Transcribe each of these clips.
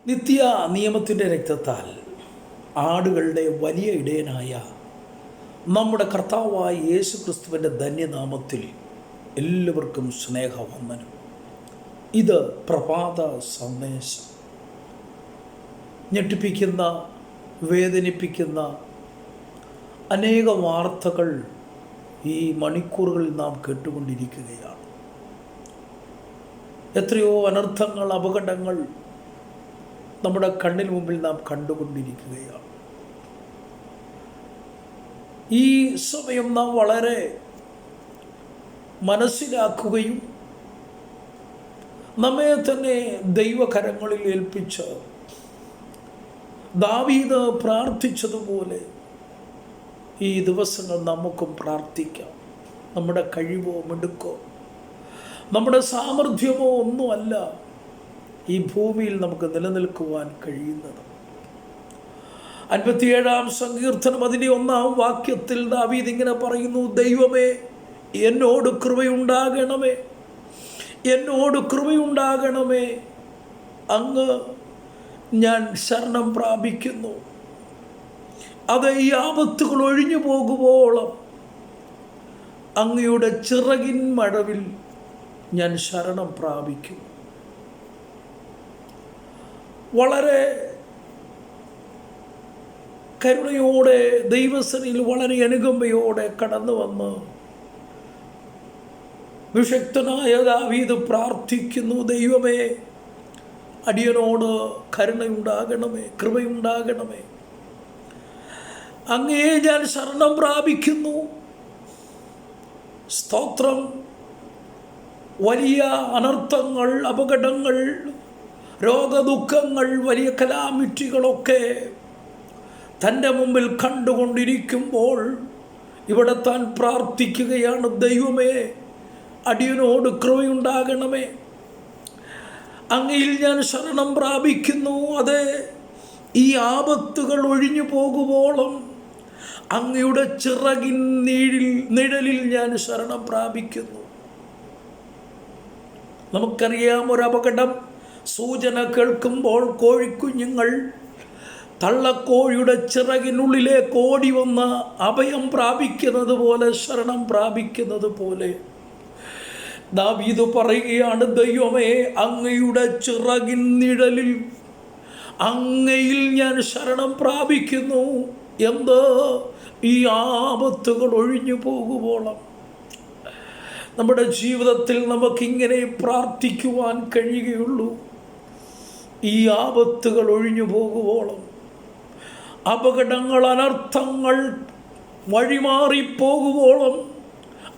നിത്യ നിയമത്തിൻ്റെ രക്തത്താൽ ആടുകളുടെ വലിയ ഇടയനായ നമ്മുടെ കർത്താവായ യേശു ക്രിസ്തുവിൻ്റെ ധന്യനാമത്തിൽ എല്ലാവർക്കും സ്നേഹവന്ദനം. ഇത് പ്രഭാത സന്ദേശം. ഞെട്ടിപ്പിക്കുന്ന, വേദനിപ്പിക്കുന്ന അനേക വാർത്തകൾ ഈ മണിക്കൂറുകളിൽ നാം കേട്ടുകൊണ്ടിരിക്കുകയാണ്. എത്രയോ അനർത്ഥങ്ങൾ, അപകടങ്ങൾ നമ്മുടെ കണ്ണിന് മുമ്പിൽ നാം കണ്ടുകൊണ്ടിരിക്കുകയാണ്. ഈ സമയം നാം വളരെ മനസ്സിലാക്കുകയും നമ്മെ തന്നെ ദൈവകരങ്ങളിൽ ഏൽപ്പിച്ച് ദാവീദ് പ്രാർത്ഥിച്ചതുപോലെ ഈ ദിവസങ്ങൾ നമുക്കും പ്രാർത്ഥിക്കാം. നമ്മുടെ കഴിവോ മിടുക്കോ നമ്മുടെ സാമർഥ്യമോ ഒന്നുമല്ല ഈ ഭൂമിയിൽ നമുക്ക് നിലനിൽക്കുവാൻ കഴിയുന്നത്. 57-ാം സങ്കീർത്തനം അതിൻ്റെ 1-ാം വാക്യത്തിൽ ദാവീദ് ഇങ്ങനെ പറയുന്നു: ദൈവമേ, എന്നോട് കൃപയുണ്ടാകണമേ, എന്നോട് കൃപയുണ്ടാകണമേ. അങ്ങ് ഞാൻ ശരണം പ്രാപിക്കുന്നു. അത് ഈ ആപത്തുകൾ ഒഴിഞ്ഞു പോകുവോളം അങ്ങയുടെ ചിറകിൻ മഴവിൽ ഞാൻ ശരണം പ്രാപിക്കുന്നു. വളരെ കരുണയോടെ ദൈവസന്നിധിയിൽ വളരെ അനുകമ്പയോടെ കടന്നു വന്ന് വിശക്തനായ ദാവീദ് പ്രാർത്ഥിക്കുന്നു: ദൈവമേ, അടിയനോട് കരുണയുണ്ടാകണമേ, കൃപയുണ്ടാകണമേ. അങ്ങയെ ഞാൻ ശരണം പ്രാപിക്കുന്നു. സ്തോത്രം. വലിയ അനർത്ഥങ്ങൾ, അപകടങ്ങൾ, രോഗദുഃഖങ്ങൾ, വലിയ കലാമിറ്റികളൊക്കെ തൻ്റെ മുമ്പിൽ കണ്ടുകൊണ്ടിരിക്കുമ്പോൾ ഇവിടെ താൻ പ്രാർത്ഥിക്കുകയാണ്: ദൈവമേ, അടിയനോട് കൃപയുണ്ടാകണമേ, അങ്ങയിൽ ഞാൻ ശരണം പ്രാപിക്കുന്നു. അതെ, ഈ ആപത്തുകൾ ഒഴിഞ്ഞു പോകുവോളം അങ്ങയുടെ ചിറകിൻ നിഴലിൽ ഞാൻ ശരണം പ്രാപിക്കുന്നു. നമുക്കറിയാം, ഒരപകടം സൂചന കേൾക്കുമ്പോൾ കോഴിക്കുഞ്ഞുങ്ങൾ തള്ളക്കോഴിയുടെ ചിറകിനുള്ളിലേക്ക് ഓടി വന്ന് അഭയം പ്രാപിക്കുന്നത് പോലെ, ശരണം പ്രാപിക്കുന്നത് പോലെ ദാവീദ് പറയുകയാണ്: ദൈവമേ, അങ്ങയുടെ ചിറകിൻ നിഴലിൽ അങ്ങയിൽ ഞാൻ ശരണം പ്രാപിക്കുന്നു. എന്ത്? ഈ ആപത്തുകൾ ഒഴിഞ്ഞു പോകുവോളം. നമ്മുടെ ജീവിതത്തിൽ നമുക്കിങ്ങനെ പ്രാർത്ഥിക്കുവാൻ കഴിയുകയുള്ളൂ. ഈ ആപത്തുകൾ ഒഴിഞ്ഞു പോകുവോളം, അപകടങ്ങൾ, അനർത്ഥങ്ങൾ വഴിമാറിപ്പോകുവോളം,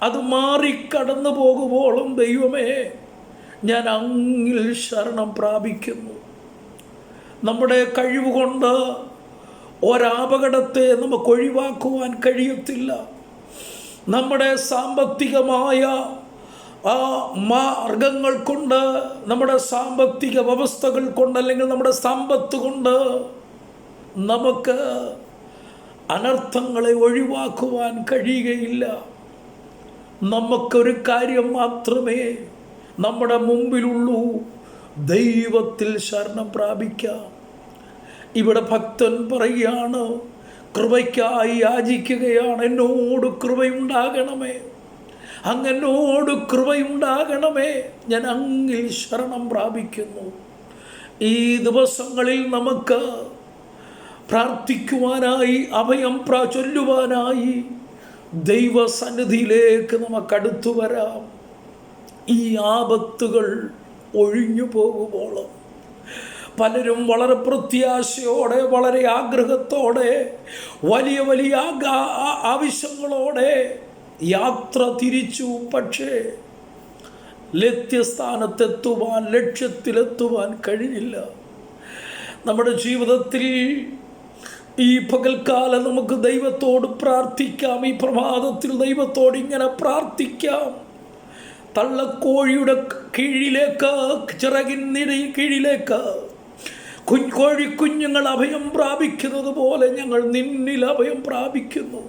അത് മാറിക്കടന്നു പോകുവോളം, ദൈവമേ, ഞാൻ അങ്ങിൽ ശരണം പ്രാപിക്കുന്നു. നമ്മുടെ കഴിവുകൊണ്ട് ഒരപകടത്തെ നമുക്ക് ഒഴിവാക്കുവാൻ കഴിയത്തില്ല. നമ്മുടെ സാമ്പത്തികമായ ആ മാർഗങ്ങൾ കൊണ്ട്, നമ്മുടെ സാമ്പത്തിക വ്യവസ്ഥകൾ കൊണ്ട്, അല്ലെങ്കിൽ നമ്മുടെ സമ്പത്ത് കൊണ്ട് നമുക്ക് അനർത്ഥങ്ങളെ ഒഴിവാക്കുവാൻ കഴിയുകയില്ല. നമുക്കൊരു കാര്യം മാത്രമേ നമ്മുടെ മുമ്പിലുള്ളൂ: ദൈവത്തിൽ ശരണം പ്രാപിക്കാം. ഇവിടെ ഭക്തൻ പറയുകയാണ്, കൃപയ്ക്കായി യാചിക്കുകയാണ്: എന്നോട് കൃപയുണ്ടാകണമേ, അങ്ങെന്നോട് കൃപയുണ്ടാകണമേ, ഞാൻ അങ്ങിൽ ശരണം പ്രാപിക്കുന്നു. ഈ ദിവസങ്ങളിൽ നമുക്ക് പ്രാർത്ഥിക്കുവാനായി, അഭയം ചൊല്ലുവാനായി ദൈവസന്നിധിയിലേക്ക് നമുക്കടുത്തു വരാം. ഈ ആപത്തുകൾ ഒഴിഞ്ഞു പോകുവോളം പലരും വളരെ പ്രത്യാശയോടെ, വളരെ ആഗ്രഹത്തോടെ, വലിയ വലിയ ആവശ്യങ്ങളോടെ യാത്ര തിരിച്ചു. പക്ഷേ ലക്ഷ്യസ്ഥാനത്തെത്തുവാൻ, ലക്ഷ്യത്തിലെത്തുവാൻ കഴിഞ്ഞില്ല. നമ്മുടെ ജീവിതത്തിൽ ഈ പകൽക്കാലം നമുക്ക് ദൈവത്തോട് പ്രാർത്ഥിക്കാം. ഈ പ്രഭാതത്തിൽ ദൈവത്തോട് ഇങ്ങനെ പ്രാർത്ഥിക്കാം: തള്ളക്കോഴിയുടെ കീഴിലേക്ക്, ചിറകിൻ കീഴിലേക്ക് കോഴിക്കുഞ്ഞുങ്ങൾ അഭയം പ്രാപിക്കുന്നത് പോലെ ഞങ്ങൾ നിന്നിൽ അഭയം പ്രാപിക്കുന്നു.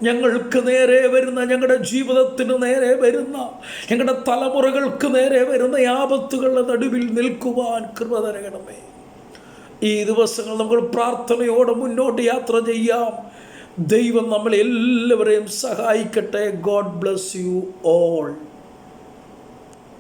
ഞങ്ങൾക്ക് നേരെ വരുന്ന, ഞങ്ങളുടെ ജീവിതത്തിന് നേരെ വരുന്ന, ഞങ്ങളുടെ തലമുറകൾക്ക് നേരെ വരുന്ന ആപത്തുകളുടെ നടുവിൽ നിൽക്കുവാൻ കൃപ തരണമേ. ഈ ദിവസങ്ങൾ നമ്മൾ പ്രാർത്ഥനയോടെ മുന്നോട്ട് യാത്ര ചെയ്യാം. ദൈവം നമ്മളെല്ലാവരെയും സഹായിക്കട്ടെ. God bless you all.